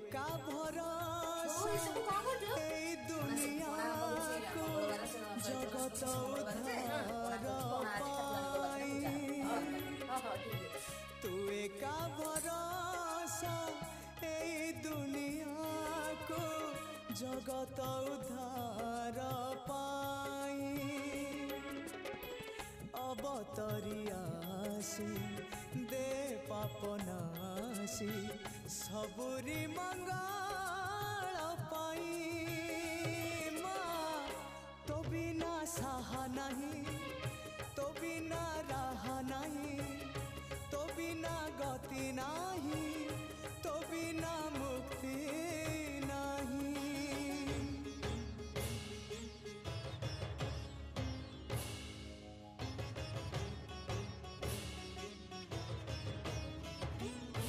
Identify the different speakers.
Speaker 1: एका भरोसा ए दुनिया को जगत उद्धार पाई तू एका भरोसा ए दुनिया को जगत उद्धार पाई अवतरियासी दे पापनासी सबुरी मंगल पाई माँ तो बिना सहा नहीं तो बिना रहा नहीं तो बिना गति नहीं